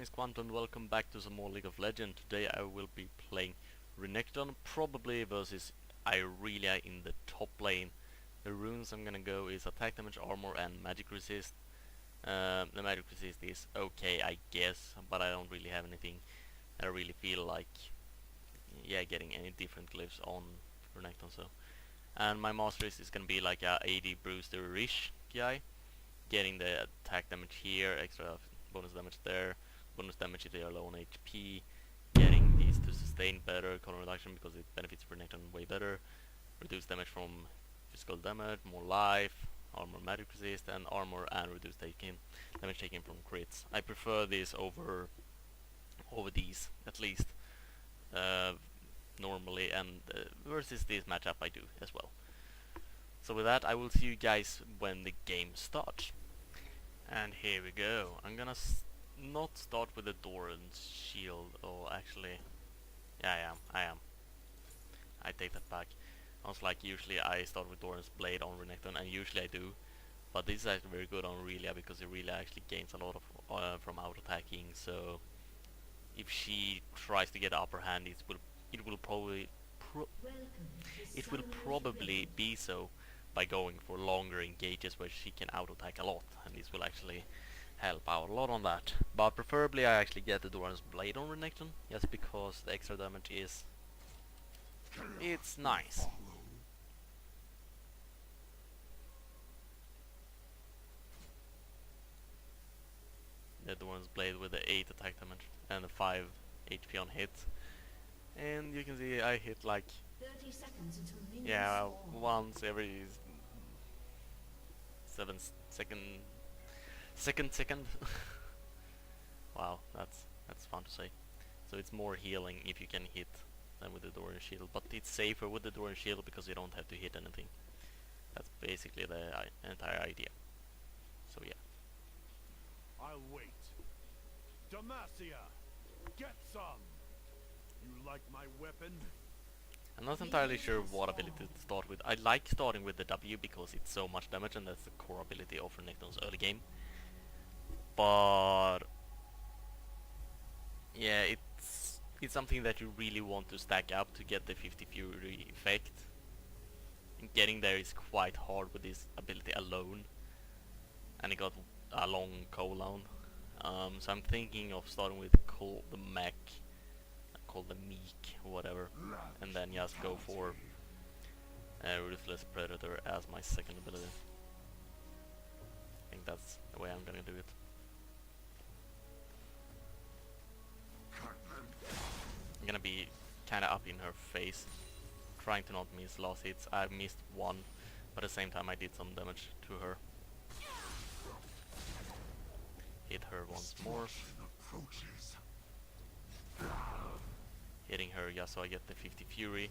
is Quantum and welcome back to some more League of Legends. Today I will be playing Renekton, probably versus Irelia in the top lane. The runes I'm gonna go is attack damage, armor and magic resist. The magic resist is okay I guess, but I don't really have anything that I really feel like getting any different glyphs on Renekton. So, and my master is gonna be like a AD Brewster-ish guy, getting the attack damage here, extra bonus damage there, bonus damage if they are low on HP, getting these to sustain better, color reduction because it benefits Renekton way better, reduce damage from physical damage, more life, armor magic resist, and armor and reduce damage taken from crits. I prefer this over these at least normally, and versus this matchup I do as well. So with that, I will see you guys when the game starts. And here we go. I'm gonna not start with the Doran's shield. Oh, actually, yeah, I am. I take that back. I was like, usually I start with Doran's blade on Renekton, and usually I do. But this is actually very good on Irelia because Irelia actually gains a lot of from out attacking. So if she tries to get the upper hand, it will probably be so by going for longer engages where she can auto attack a lot, and this will actually help out a lot on that. But preferably I actually get the Doran's blade on Renekton, just because the extra damage it's nice. The Doran's blade with the 8 attack damage and the 5 HP on hit. And you can see I hit like 30 seconds until once every 7 second. Wow, that's fun to say. So it's more healing if you can hit than with the Doran shield, but it's safer with the Doran shield because you don't have to hit anything. That's basically the entire idea. So yeah. I'll wait. Demacia, get some. You like my weapon? I'm not entirely sure what ability to start with. I like starting with the W because it's so much damage and that's the core ability of Renekton's early game. But yeah, it's something that you really want to stack up to get the 50 Fury effect. And getting there is quite hard with this ability alone. And it got a long cooldown. So I'm thinking of starting with the mech, called the Meek, whatever, and then just go for Ruthless Predator as my second ability. I think that's the way I'm gonna do it. I'm gonna be kinda up in her face, trying to not miss last hits. I missed one, but at the same time I did some damage to her. Hit her once more. Hitting her just so I get the 50 Fury.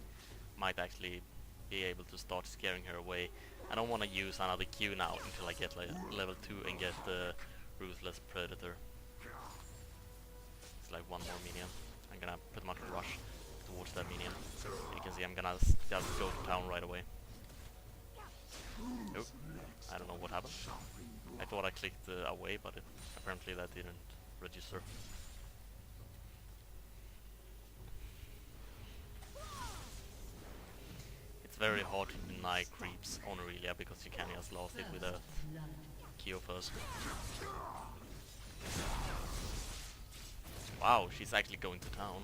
Might actually be able to start scaring her away. I don't want to use another Q now until I get like level 2 and get the Ruthless Predator. It's like one more minion. I'm gonna pretty much rush towards that minion. You can see I'm gonna just go to town right away. Nope. I don't know what happened. I thought I clicked away, but apparently that didn't register. It's very hard to deny creeps on Irelia because you can just last it with a Kyo first. Wow, she's actually going to town.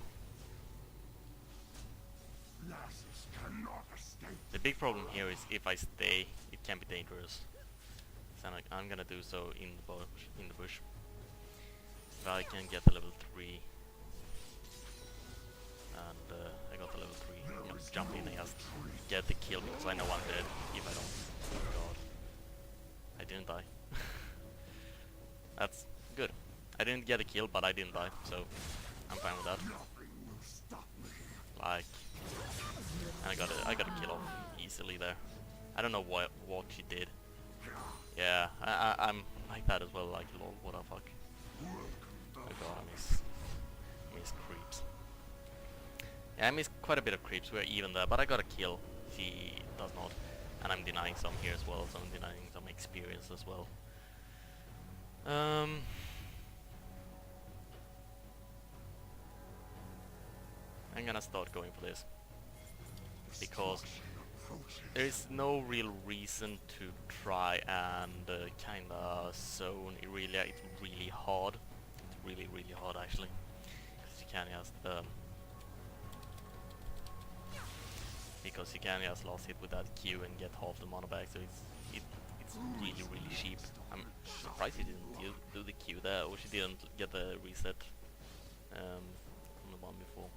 The big problem here is if I stay, it can be dangerous. So I'm gonna do so in the bush. If I can get the level 3. And I got the level 3. I'm gonna jump in and just get the kill because I know I'm dead if I don't. Oh god. I didn't die. That's good. I didn't get a kill, but I didn't die, so I'm fine with that. Like, and I got a kill off easily there. I don't know what she did. Yeah, I'm like that as well, like lol, what the fuck. Oh god, I miss creeps. Yeah, I missed quite a bit of creeps, we're even there, but I got a kill. She does not. And I'm denying some here as well, so I'm denying some experience as well. I'm gonna start going for this. Because there is no real reason to try and kinda zone Irelia. It's really hard. It's really, really hard actually. Because you can just last hit with that Q and get half the mana back, so it's really, really cheap. I'm surprised he didn't do the Q there, or she didn't get the reset from the one before.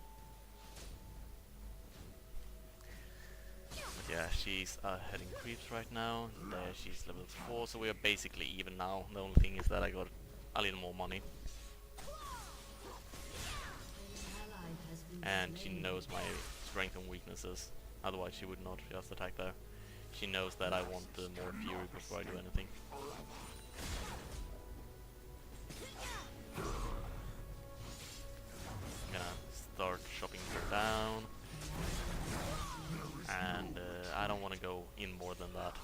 But yeah, she's heading creeps right now. There she's level 4, so we are basically even now. The only thing is that I got a little more money. And she knows my strength and weaknesses. Otherwise she would not just attack there. She knows that I want more fury before I do anything. I'm gonna start chopping her down. And I don't want to go in more than that.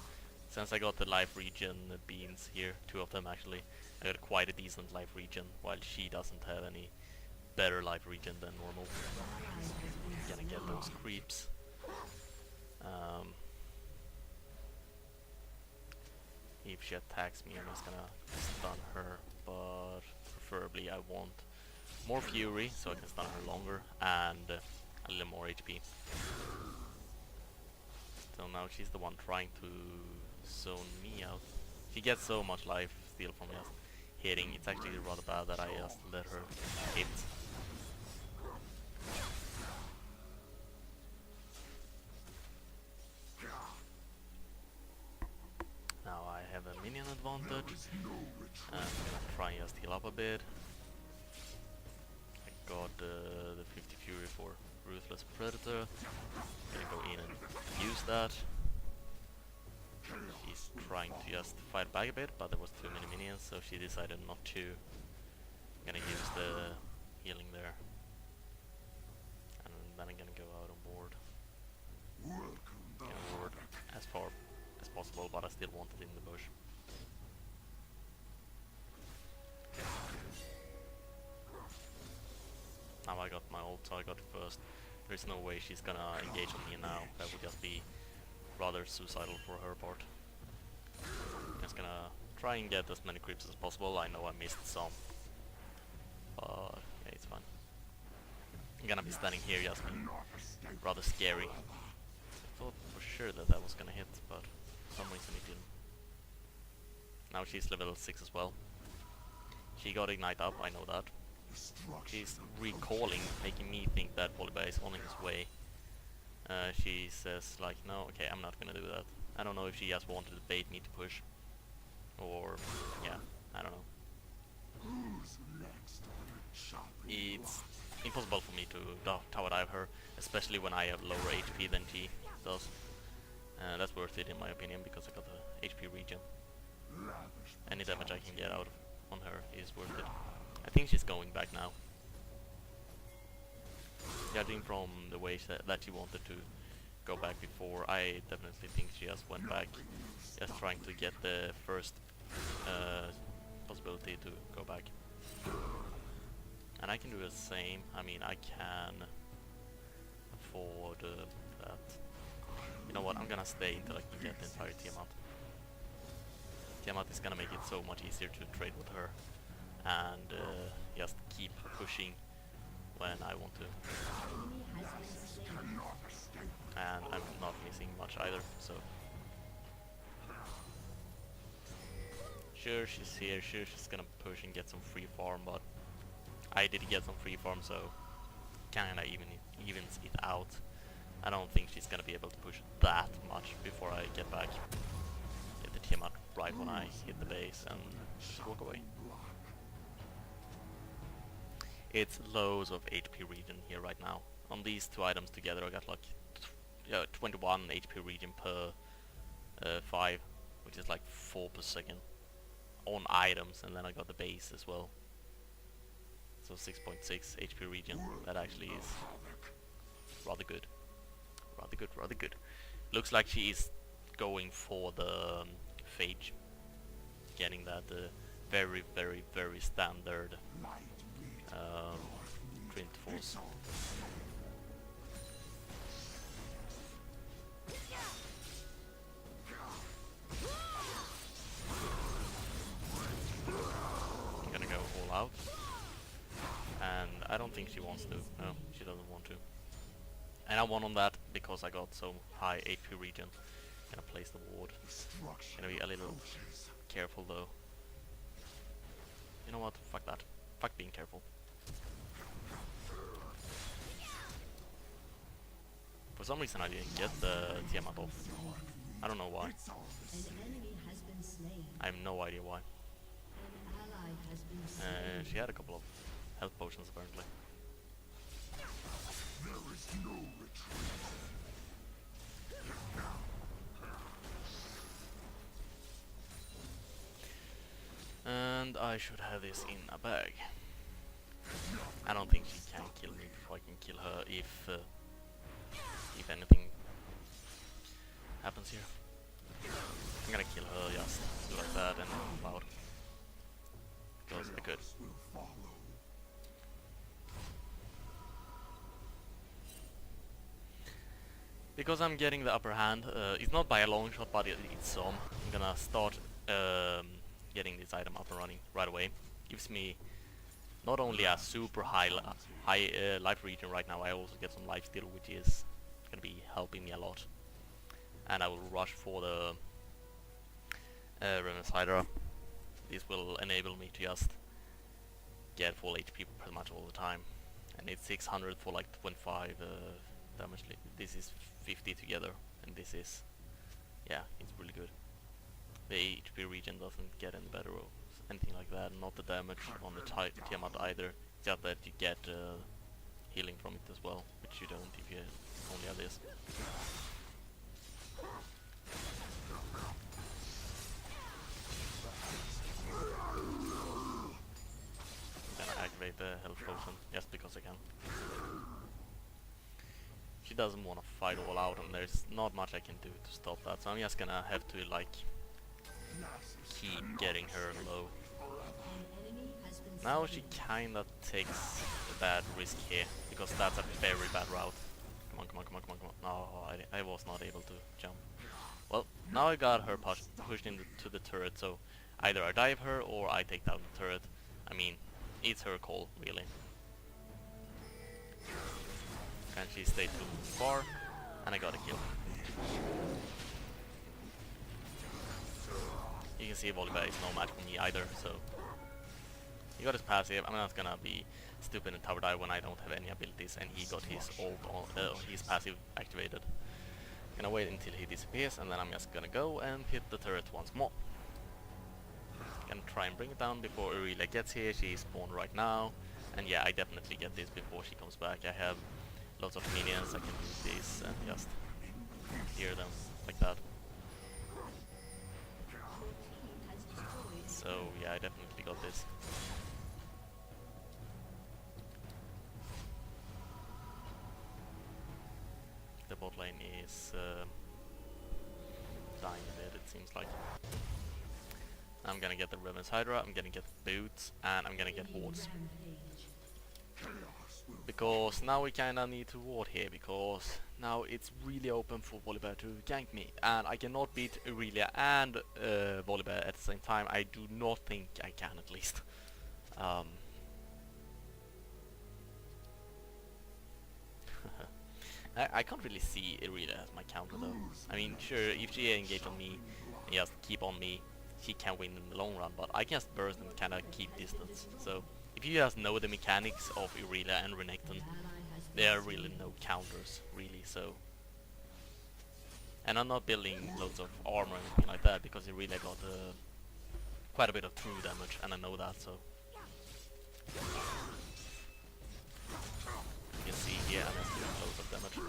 Since I got the life regen beans here, 2 of them actually, I got quite a decent life regen, while she doesn't have any better life regen than normal. Gonna get those creeps. If she attacks me, I'm just gonna stun her, but preferably I want more fury so I can stun her longer and a little more HP. So now she's the one trying to zone me out. She gets so much life steal from just hitting. It's actually rather bad that I just let her hit. Now I have a minion advantage. I'm gonna try and just heal up a bit. I got the 50 fury for Ruthless Predator. Gonna go in and use that. She's trying to just fight back a bit, but there was too many minions, so she decided not to. I'm gonna use the healing there. And then I'm gonna go out on board. Gonna ward as far as possible, but I still want it in the bush. Now I got my ult, so I got it first. There's no way she's gonna engage on me now. That would just be rather suicidal for her part. I'm just gonna try and get as many creeps as possible. I know I missed some, but yeah, it's fine. I'm gonna be standing here just being rather scary. I thought for sure that that was gonna hit, but for some reason it didn't. Now she's level 6 as well. She got Ignite up, I know that. She's recalling, making me think that Volibear is on his way. She says like, no, okay, I'm not gonna do that. I don't know if she just wanted to bait me to push. Or, yeah, I don't know. It's impossible for me to tower dive her, especially when I have lower HP than she does. That's worth it in my opinion, because I got the HP regen. Any damage I can get out on her is worth it. I think she's going back now. Judging from the way that she wanted to go back before, I definitely think she just went back, just trying to get the first possibility to go back. And I can do the same. I mean, I can afford that. You know what, I'm gonna stay until I can get the entire Tiamat. Tiamat is gonna make it so much easier to trade with her. And just keep pushing when I want to. And I'm not missing much either, so. Sure, she's here, sure, she's gonna push and get some free farm, but I did get some free farm, so kinda evens it out. I don't think she's gonna be able to push that much before I get back. Get the Tiamat right when I hit the base and just walk away. It's loads of HP regen here right now. On these 2 items together I got like 21 HP regen per 5, which is like 4 per second on items, and then I got the base as well. So 6.6 HP regen. That actually is rather good. Rather good. Looks like she is going for the Phage. Getting that very, very, very standard Trinity Force. think she wants to. No, she doesn't want to. And I won on that because I got so high HP regen. Gonna place the ward. Gonna be a little careful though. You know what? Fuck that. Fuck being careful. For some reason I didn't get the Tiamat off. I don't know why. An enemy has been slain. I have no idea why. An ally has been slain. She had a couple of health potions apparently. There is no retreat. And I should have this in a bag. I don't think she can kill me before I can kill her if anything happens here. I'm gonna kill her just do like that and hop out. Because I could. Because I'm getting the upper hand, it's not by a long shot but it's some. I'm gonna start getting this item up and running right away. Gives me not only a super high life regen right now, I also get some life steal, which is gonna be helping me a lot. And I will rush for the Revenant's Hydra. This will enable me to just get full HP pretty much all the time. And it's 600 for like 25 damage. This is 50 together, and this is, yeah, it's really good. The HP regen doesn't get any better or anything like that, not the damage on the Tiamat either, just that you get healing from it as well, which you don't if you only have this. I'm gonna activate the health potion just because I can. She doesn't want to fight all out, and there's not much I can do to stop that, so I'm just gonna have to like keep getting her low. An enemy has been Now slain. she kinda takes a bad risk here, because that's a very bad route. Come on, come on, come on, come on, come on. No, I was not able to jump. Well, now I got her pushed into the turret, so either I dive her or I take down the turret. I mean, it's her call, really. And she stayed too far, and I got a kill. You can see Volibear is no match for me either, so he got his passive. I'm not gonna be stupid and tower dive when I don't have any abilities, and he got his ult on, his passive activated. Gonna wait until he disappears, and then I'm just gonna go and hit the turret once more. Gonna try and bring it down before Irelia gets here. She's spawned right now, and yeah, I definitely get this before she comes back. I have lots of minions, I can use these and just hear them like that. So yeah, I definitely got this. The bot lane is dying a bit, it seems like. I'm gonna get the Revenant's Hydra, I'm gonna get boots, and I'm gonna get wards. Because now we kinda need to ward here, because now it's really open for Volibear to gank me, and I cannot beat Irelia and Volibear at the same time. I do not think I can, at least. I can't really see Irelia as my counter though. I mean, sure, if she engages on me and just keep on me, she can win in the long run, but I can just burst and kinda keep distance. So if you just know the mechanics of Irelia and Renekton, there are really no counters, really, so... And I'm not building loads of armor or anything like that, because Irelia got quite a bit of true damage, and I know that, so... You can see here, I'm just doing loads of damage.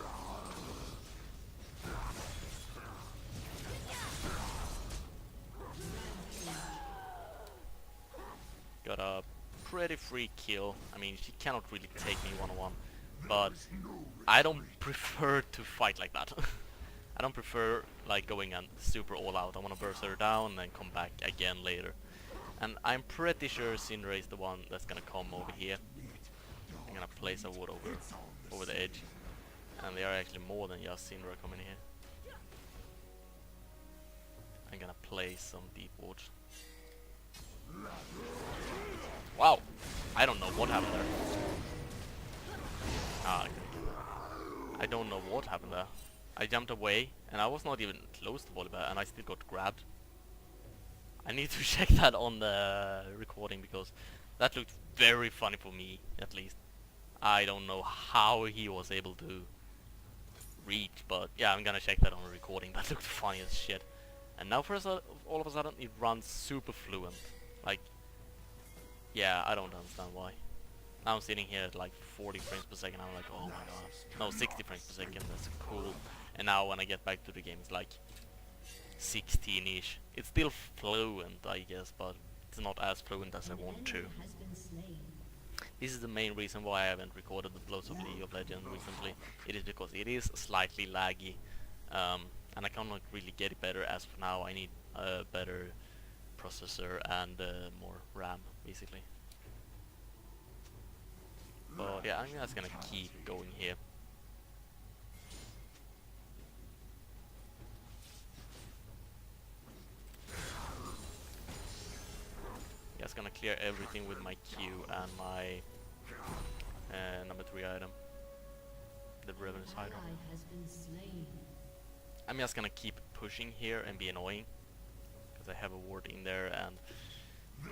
Got a pretty free kill. I mean, she cannot really take me one-on-one, but I don't prefer to fight like that. I don't prefer like going and super all out. I want to burst her down and then come back again later. And I'm pretty sure Syndra is the one that's gonna come over here. I'm gonna place a wood over the edge, and there are actually more than just Syndra coming here. I'm gonna place some deep wards. Wow, I don't know what happened there. Ah, I couldn't get that. I don't know what happened there. I jumped away, and I was not even close to Volibear, and I still got grabbed. I need to check that on the recording, because that looked very funny for me, at least. I don't know how he was able to reach, but yeah, I'm gonna check that on the recording. That looked funny as shit. And now all of a sudden it runs super fluent. Like, yeah, I don't understand why. Now I'm sitting here at like 40 frames per second, I'm like, oh my god. No, 60 frames per second, that's cool. And now when I get back to the game, it's like 16-ish. It's still fluent, I guess, but it's not as fluent as I want to. Has been slain. This is the main reason why I haven't recorded the loads of League of Legends recently. It is because it is slightly laggy, and I cannot really get it better as for now. I need a better processor and more RAM, basically. But yeah, I'm just gonna keep going here. Just gonna clear everything with my Q and my number 3 item, the Revenue Hydra. Ally has been slain. I'm just gonna keep pushing here and be annoying, because I have a ward in there, and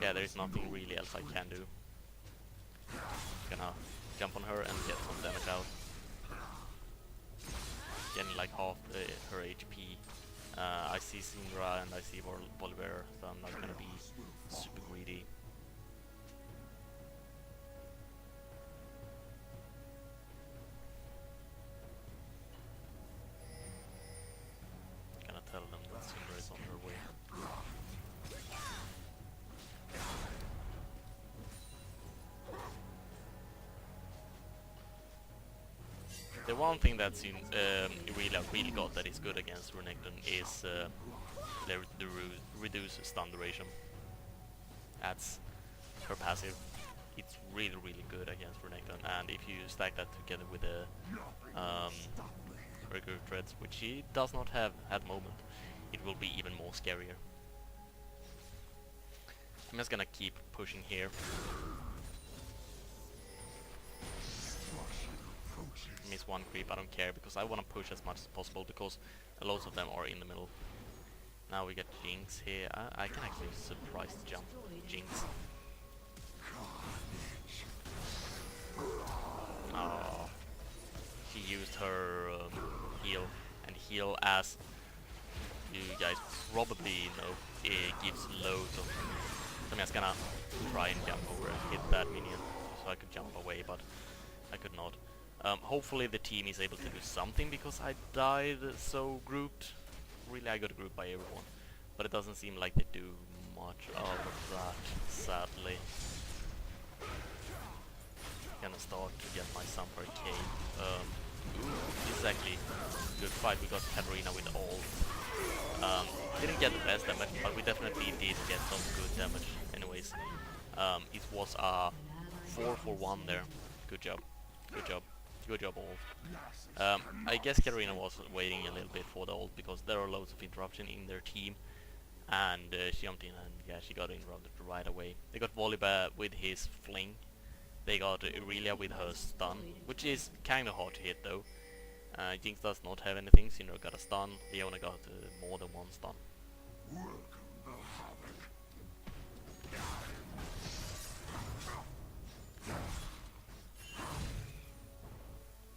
yeah, there is nothing really else I can do. Gonna jump on her and get some damage out. Getting like half her HP. I see Syndra and I see Volibear, so I'm not gonna be super greedy. Gonna tell them that Syndra is on her way. The one thing that Irelia really got that is good against Renekton is the reduce stun duration. That's her passive. It's really good against Renekton, and if you stack that together with the regular threads, which she does not have at the moment, it will be even more scarier. I'm just gonna keep pushing here. Miss one creep, I don't care, because I want to push as much as possible, because lots of them are in the middle. Now we get Jinx here. I can actually surprise jump Jinx. Oh, she used her heal, and heal, as you guys probably know, it gives loads of. So I'm just gonna try and jump over and hit that minion, so I could jump away, but I could not. Hopefully the team is able to do something, because I died so grouped. Really, I got grouped by everyone, but it doesn't seem like they do much out of that, sadly. Gonna start to get my Sump Arcade. Ooh, this is actually a good fight. We got Katarina with ult. Didn't get the best damage, but we definitely did get some good damage anyways. It was a 4-for-1 there. Good job. Good job. Good job, ult. I guess Katarina was waiting a little bit for the ult, because there are loads of interruption in their team, and she jumped in and yeah, she got interrupted right away. They got Volibear with his fling. They got Irelia with her stun, which is kinda hard to hit though. Jinx does not have anything, Syndra got a stun, Leona got more than one stun.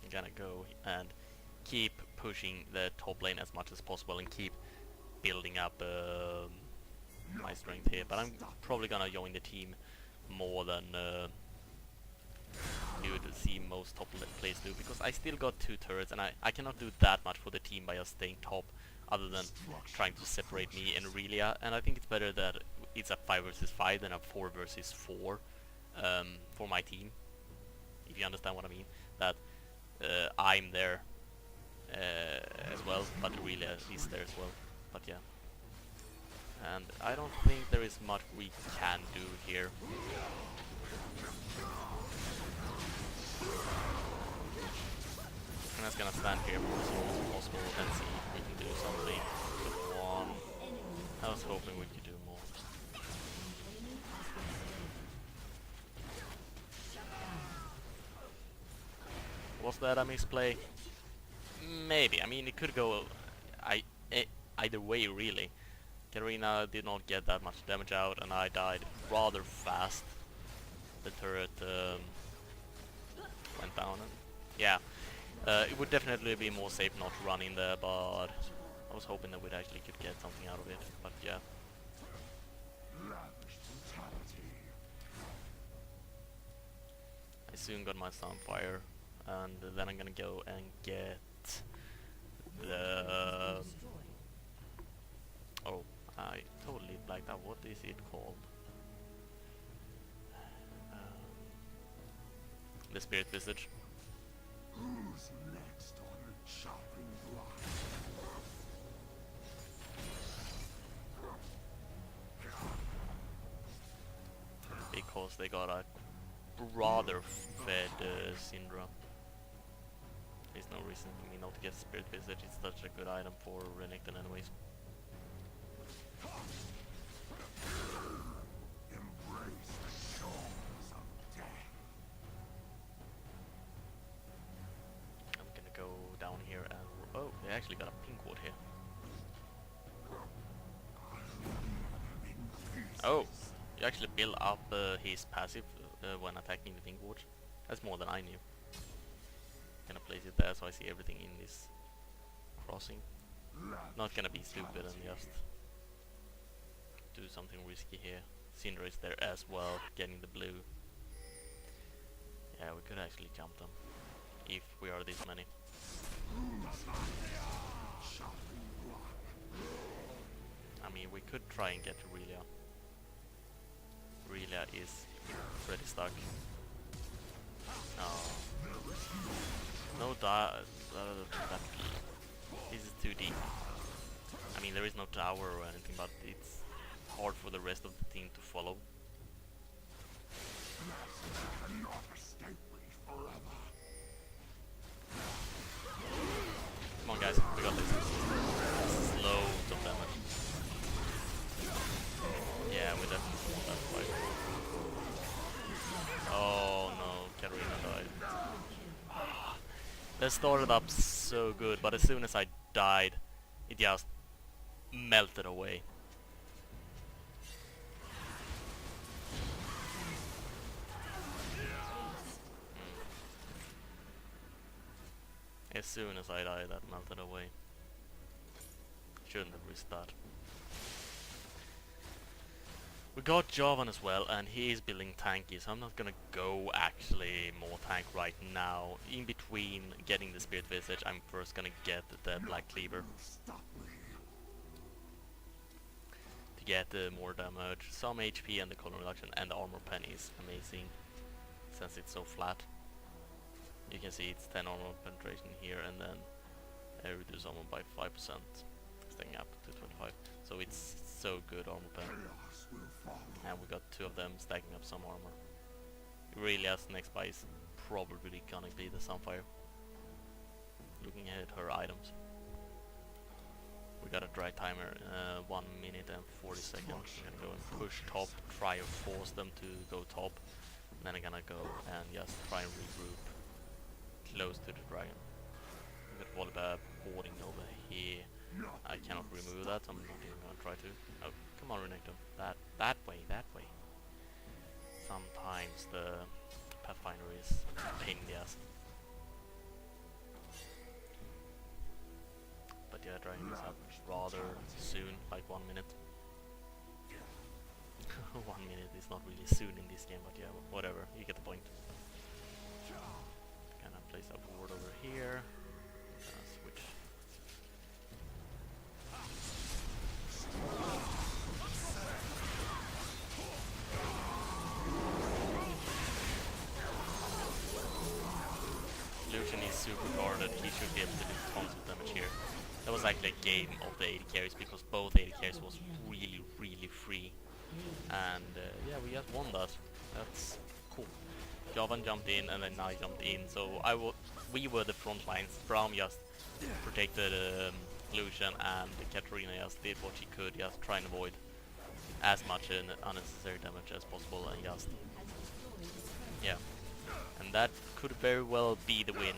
I'm gonna go and keep pushing the top lane as much as possible and keep building up my strength here, but I'm probably gonna join the team more than you would see most top players do, because I still got 2 turrets, and I cannot do that much for the team by just staying top, other than trying to separate me and Irelia, and I think it's better that it's a 5 versus 5 than a 4 versus 4 for my team, if you understand what I mean. That I'm there as well, but Irelia is there as well, but yeah. And I don't think there is much we can do here. I'm just gonna stand here for as long as possible and see if we can do something. Took one. I was hoping we could do more. Was that a misplay? Maybe. I mean, it could go I, eh, either way, really. Katarina did not get that much damage out, and I died rather fast. The turret went down, and yeah. It would definitely be more safe not running there, but I was hoping that we'd actually could get something out of it. But yeah. Lavish brutality. I soon got my Sunfire, and then I'm gonna go and get the... oh, I totally blacked out. What is it called? The Spirit Visage. Who's next on the chopping block? Because they got a rather fed Syndra. There's no reason for me not to get Spirit Visage. It's such a good item for Renekton anyways. Embrace the shores of death. I'm gonna go down here and... oh, they actually got a pink ward here. Oh, you actually build up his passive when attacking the pink ward. That's more than I knew. Gonna place it there so I see everything in this crossing. Not gonna be stupid and just do something risky here. Syndra is there as well, getting the blue. Yeah, we could actually jump them if we are this many. I mean, we could try and get Irelia. Irelia is pretty stuck. No this is too deep. I mean, there is no tower or anything, but it's hard for the rest of the team to follow. Cannot escape me forever. Come on, guys, we got this. This is loads of damage. Yeah, we definitely want that fight. Oh no, Katarina died. That started up so good, but as soon as I died, it just melted away. As soon as I died, that melted away. Shouldn't have risked that. We got Javan as well, and he is building tanky, so I'm not gonna go actually more tank right now. In between getting the Spirit Visage, I'm first gonna get the Black Cleaver Stop me. to get more damage, some HP, and the color reduction, and the armor pen is amazing since it's so flat. You can see it's 10 armor penetration here, and then I reduce armor by 5%, staying up to 25. So it's so good armor pen. Chaos will follow. And we got two of them stacking up some armor. Irelia's next buy is probably gonna be the Sunfire. Looking at her items. We got a dry timer, 1 minute and 40 seconds. I'm gonna go and push top, try and force them to go top. And then I'm gonna go and just try and regroup close to the dragon. We got Volibear boarding over here. I cannot remove that, so I'm not even gonna try to. Oh, come on, Renekton. That way, that way. Sometimes the Pathfinder is a pain in the ass. But yeah, dragging this up rather soon, like 1 minute. 1 minute is not really soon in this game, but yeah, whatever, you get the point. Gonna place a ward over here. Switch. Lucian is super guarded, he should be able to do tons of damage here. That was actually a game of the AD carries because both AD carries was really, really free. And yeah, we just won that. That's cool. Javan jumped in and then I jumped in, so we were the front lines. Braum just protected Lucian, and Katarina just did what she could, just try and avoid as much unnecessary damage as possible, and just yeah. And that could very well be the win.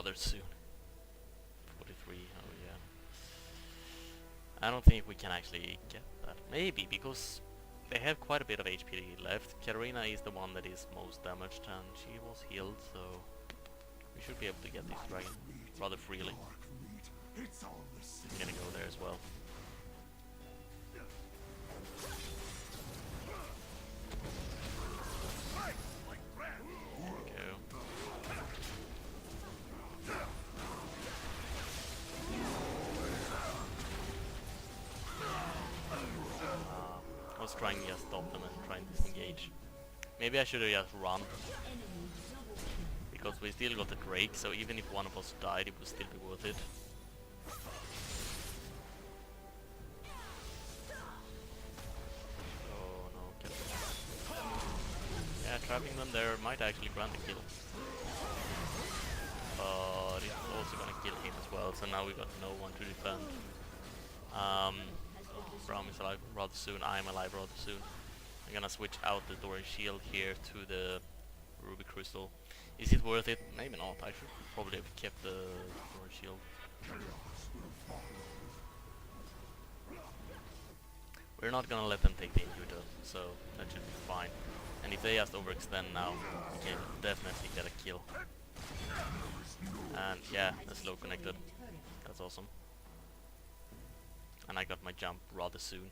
rather soon. 43, oh yeah. I don't think we can actually get that. Maybe, because they have quite a bit of HP left. Katarina is the one that is most damaged, and she was healed, so we should be able to get this dragon rather freely. Dark meat. It's all the same. I'm gonna go there as well. There we go. I was trying to just stop them and try and disengage. Maybe I should have just run, because we still got the Drake, so even if one of us died, it would still be worth it. Oh no, yeah, trapping them there might actually grant a kill. But it's also gonna kill him as well, so now we got no one to defend. Braum is alive rather soon, I'm alive rather soon. I'm gonna switch out the Doran shield here to the Ruby Crystal. Is it worth it? Maybe not. I should probably have kept the Doran shield. We're not gonna let them take the inhibitor, so that should be fine. And if they just overextend now, we can definitely get a kill. And yeah, a slow connected. That's awesome. And I got my jump rather soon.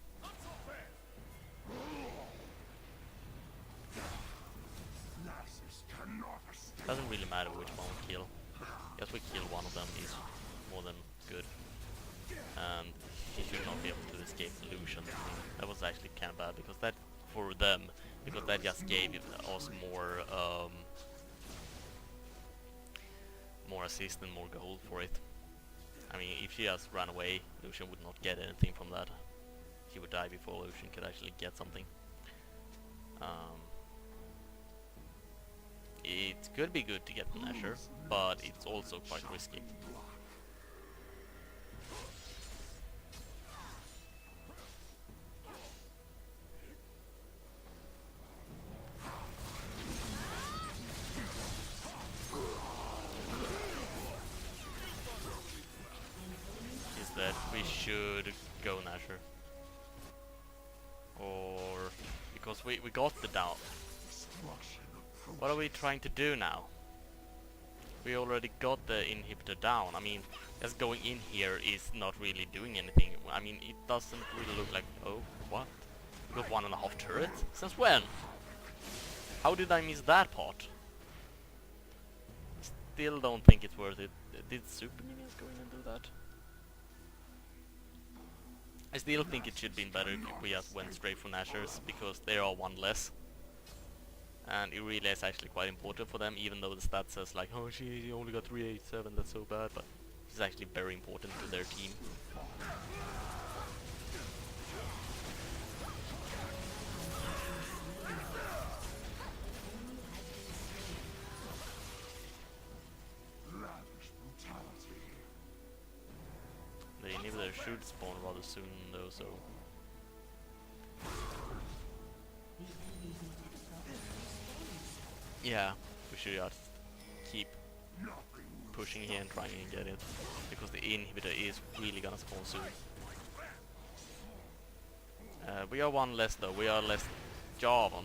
Doesn't really matter which one we kill. Just we kill one of them is more than good. And he should not be able to escape illusion. That was actually kind of bad, because that, for them, because that just gave us more more assist and more gold for it. I mean, if she just ran away, Lucian would not get anything from that. He would die before Lucian could actually get something. It could be good to get the Nasher, but it's also quite risky. That we should go Nasher, or because we got the down. What are we trying to do now? We already got the inhibitor down. I mean, just going in here is not really doing anything. I mean, it doesn't really look like... Oh, what? We got 1.5 turrets? Since when? How did I miss that part? Still don't think it's worth it. Did super minions go in and do that? I still think it should have been better if we just went straight for Nashers, because they are one less. And Irelia is actually quite important for them, even though the stat says like, oh, she only got 387, that's so bad, but it's actually very important to their team. The inhibitor should spawn rather soon though, so... Yeah, we should just keep pushing here and trying and get it, because the inhibitor is really gonna spawn soon. We are one less though, we are less Javan.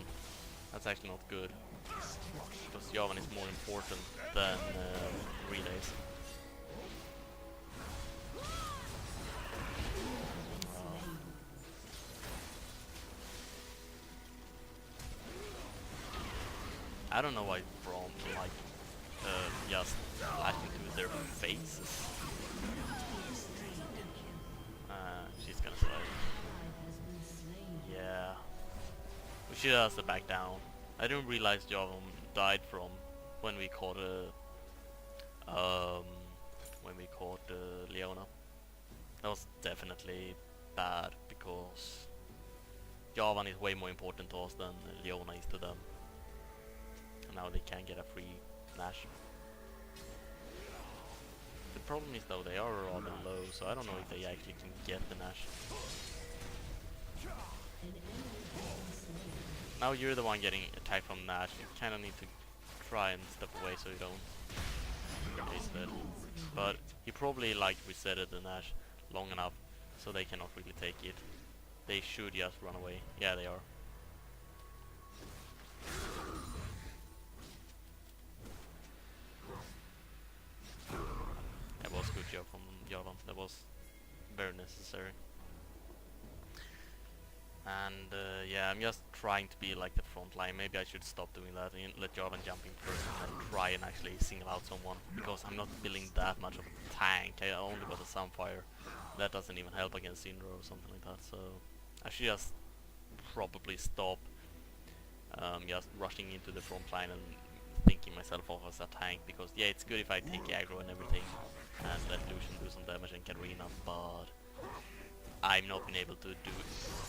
That's actually not good, because Javan is more important than relays. I don't know why Braum can like just lash into their faces. She's gonna survive. Yeah. We should have to back down. I didn't realize Javan died from when we caught Leona. That was definitely bad, because Javan is way more important to us than Leona is to them. Now they can get a free Nash. The problem is though they are rather low, so I don't know if they actually can get the Nash. Now you're the one getting attacked from Nash, you kinda need to try and step away so you don't. Yeah, he's dead. But he probably like resetted the Nash long enough so they cannot really take it. They should just run away. Yeah, they are. That was good job from Javan. That was very necessary. And yeah, I'm just trying to be like the front line. Maybe I should stop doing that and let Javan jump in first and then try and actually single out someone. Because I'm not building that much of a tank. I only got a Sunfire. That doesn't even help against Syndra or something like that. So I should just probably stop just rushing into the front line and thinking myself off as a tank. Because yeah, it's good if I take aggro and everything and let Lucian do some damage and Katarina, but I've not been able to do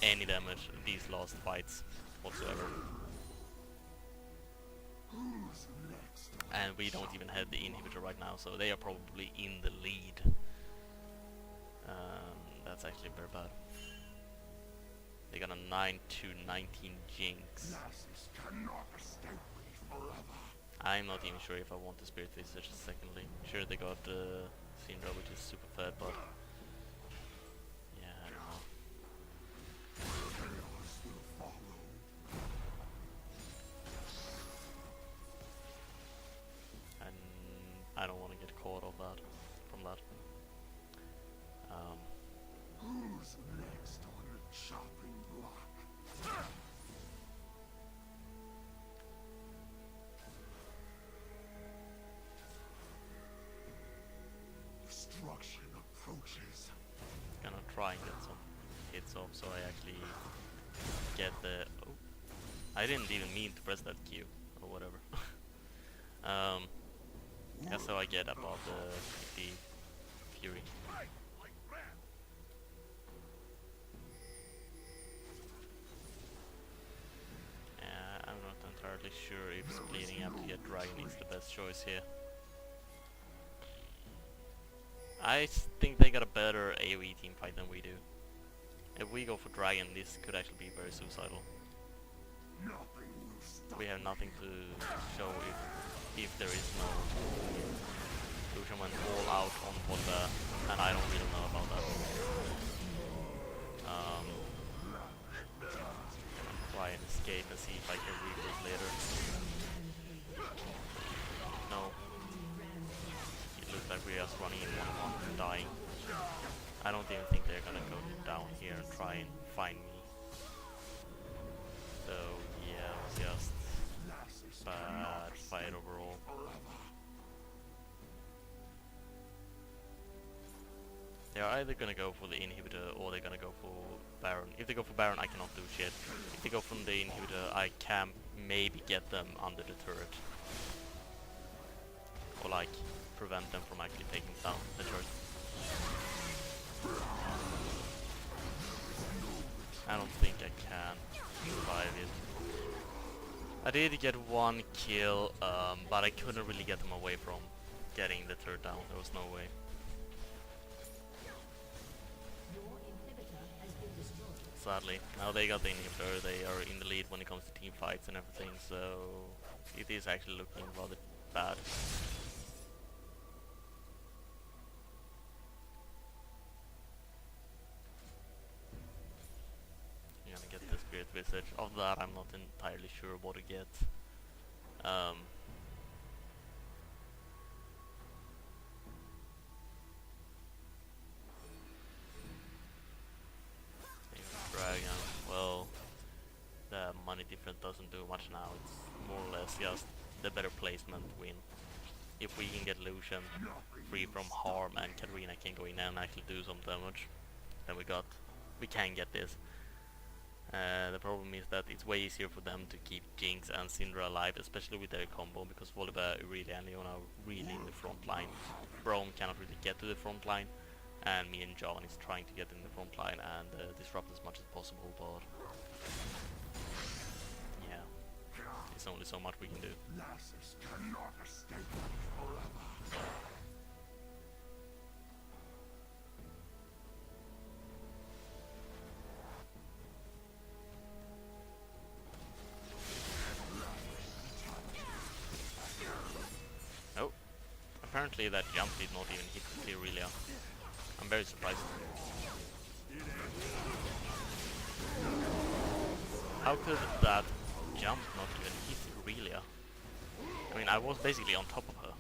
any damage these last fights whatsoever. Who's next? And we don't even have the inhibitor right now, so they are probably in the lead. That's actually very bad. They got a 9-2-19 Jinx. Lasses cannot escape me forever. I'm not even sure if I want the Spirit Visage secondly. Sure, they got Syndra, which is super fed, but yeah, I don't know. Chaos will follow. And I don't want to get caught off that from that. Who's next on the chopping block? Destruction approaches. Gonna try and get some hits off so I actually get the... Oh, I didn't even mean to press that Q or whatever. Yeah, so I get above the Fury. I'm not entirely sure if splitting up to get Dragon is the best choice here. I think they got a better AoE team fight than we do. If we go for Dragon, this could actually be very suicidal. Nothing will stop. We have nothing to show if there is no... Lucian went all out on Volta, and I don't really know about that. Try and escape and see if I can regroup later. No. It looks like we're just running in 1-1 and dying. I don't even think they're gonna go down here and try and find me. So yeah, it was just bad fight overall. They're either gonna go for the inhibitor or they're gonna go for Baron. If they go for Baron, I cannot do shit. If they go from the inhibitor, I can maybe get them under the turret. Or like, prevent them from actually taking down the turret. I don't think I can survive it. I did get one kill, but I couldn't really get them away from getting the turret down. There was no way. Sadly. Now they got the inhibitor, they are in the lead when it comes to team fights and everything, so it is actually looking rather bad. I'm gonna get the Spirit Visage. Of that I'm not entirely sure what to get. Dragon, well, the money difference doesn't do much now, it's more or less just the better placement win. If we can get Lucian free from harm and Katarina can go in and actually do some damage, then we can get this. The problem is that it's way easier for them to keep Jinx and Syndra alive, especially with their combo, because Volibear, Irelia and Leona are really in the front line. Braum cannot really get to the front line, and me and John is trying to get in the front line and disrupt as much as possible, but yeah, it's only so much we can do. Lasses cannot escape me forever. apparently that jump did not even hit Irelia. I'm very surprised. How could that jump not even hit Irelia? I mean, I was basically on top of her.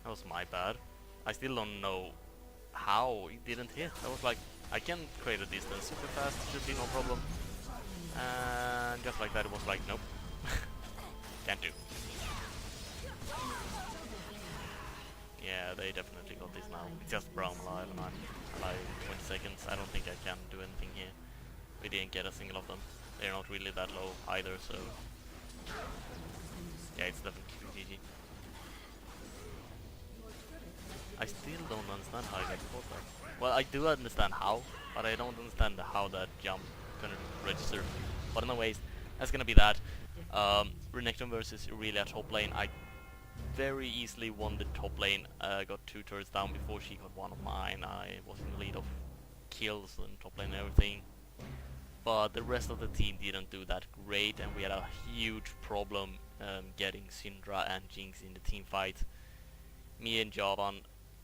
That was my bad. I still don't know how it didn't hit. I was like, I can create a distance super fast, should be no problem. And just like that, it was like, nope. Can't do. Yeah, they definitely got this now. It's just Brown alive and I'm alive in 20 seconds. I don't think I can do anything here. We didn't get a single of them. They're not really that low either, so... yeah, it's definitely GG. I still don't understand how I got caught there. Well, I do understand how, but I don't understand how that jump couldn't register. But anyways, that's gonna be that. Renekton versus Irelia top lane. I very easily won the top lane. Got 2 turrets down before she got one of mine. I was in the lead of kills and top lane and everything. But the rest of the team didn't do that great, and we had a huge problem getting Syndra and Jinx in the team fight. Me and Javan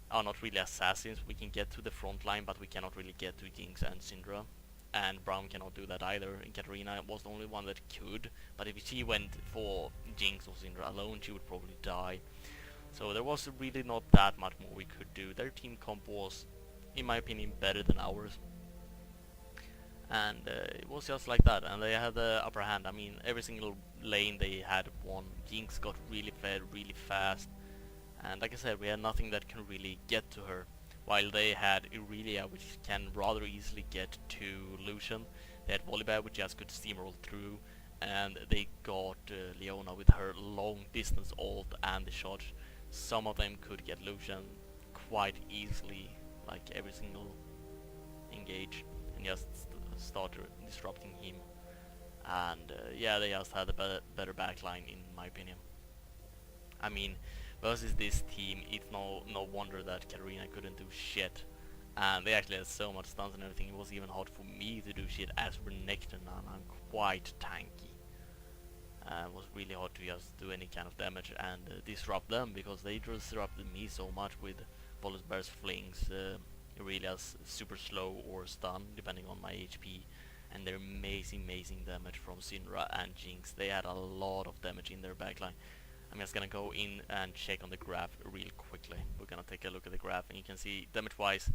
are not really assassins. We can get to the front line, but we cannot really get to Jinx and Syndra. And Brown cannot do that either. And Katarina was the only one that could, but if she went for Jinx or Syndra alone, she would probably die. So there was really not that much more we could do. Their team comp was, in my opinion, better than ours. And it was just like that, and they had the upper hand. I mean, every single lane they had won. Jinx got really fed really fast, and like I said, we had nothing that can really get to her. While they had Irelia, which can rather easily get to Lucian. They had Volibear, which just could steamroll through, and they got Leona with her long distance ult and the shot. Some of them could get Lucian quite easily, like every single engage, and just start disrupting him. And yeah, they just had a better backline in my opinion. I mean, versus this team, it's no wonder that Katarina couldn't do shit. And they actually had so much stuns and everything, it was even hard for me to do shit as Renekton, and I'm quite tanky. It was really hard to just do any kind of damage and disrupt them, because they disrupted me so much with Volibear's flings, Irelia's super slow or stun, depending on my HP, and their amazing damage from Syndra and Jinx. They had a lot of damage in their backline. I'm just gonna go in and check on the graph real quickly. We're gonna take a look at the graph, and you can see damage-wise,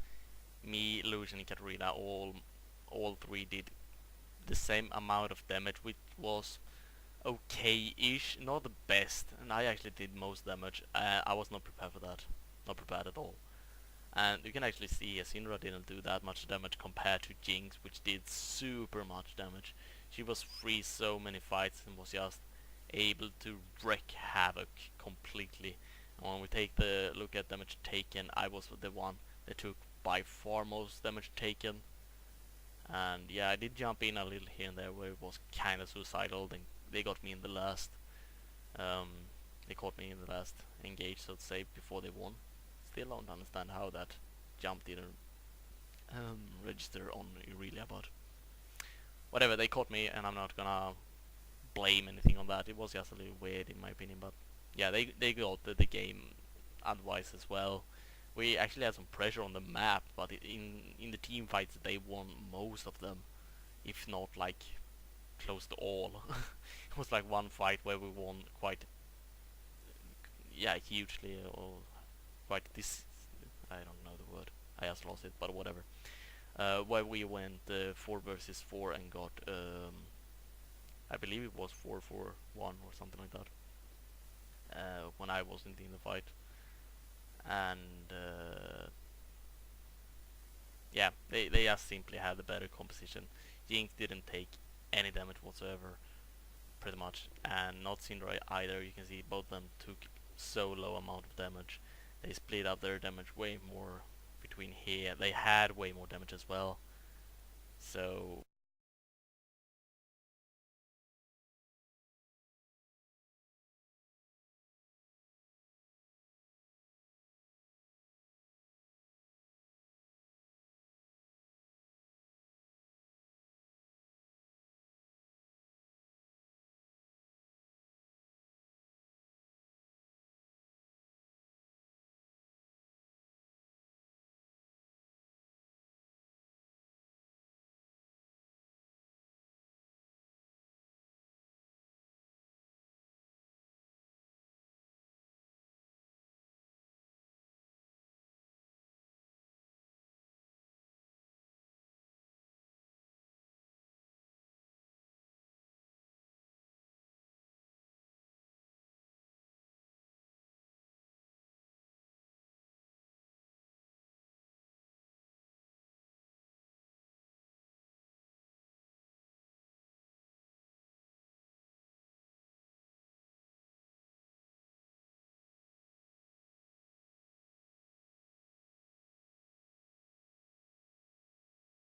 me, Lucian, and Katarina, all 3 did the same amount of damage, which was okay-ish, not the best, and I actually did most damage. I was not prepared for that, not prepared at all. And you can actually see Syndra didn't do that much damage compared to Jinx, which did super much damage. She was free so many fights and was just able to wreak havoc completely. And when we take the look at damage taken, I was the one that took by far most damage taken. And yeah, I did jump in a little here and there where it was kinda suicidal. Then they got me in the last they caught me in the last engage, so to say, before they won. Still don't understand how that jump didn't register on Irelia, but whatever, they caught me, and I'm not gonna blame anything on that. It was just a little weird in my opinion, but yeah, they got the game advice as well. We actually had some pressure on the map, but in the team fights they won most of them, if not like close to all. It was like one fight where we won quite hugely, or quite this, I don't know the word, I just lost it, but whatever. Where we went 4 versus 4 and got I believe it was 4-4-1 or something like that, when I wasn't in the fight. And yeah, they just simply had a better composition. Jinx didn't take any damage whatsoever, pretty much, and not Syndra either. You can see both of them took so low amount of damage. They split up their damage way more between here. They had way more damage as well. So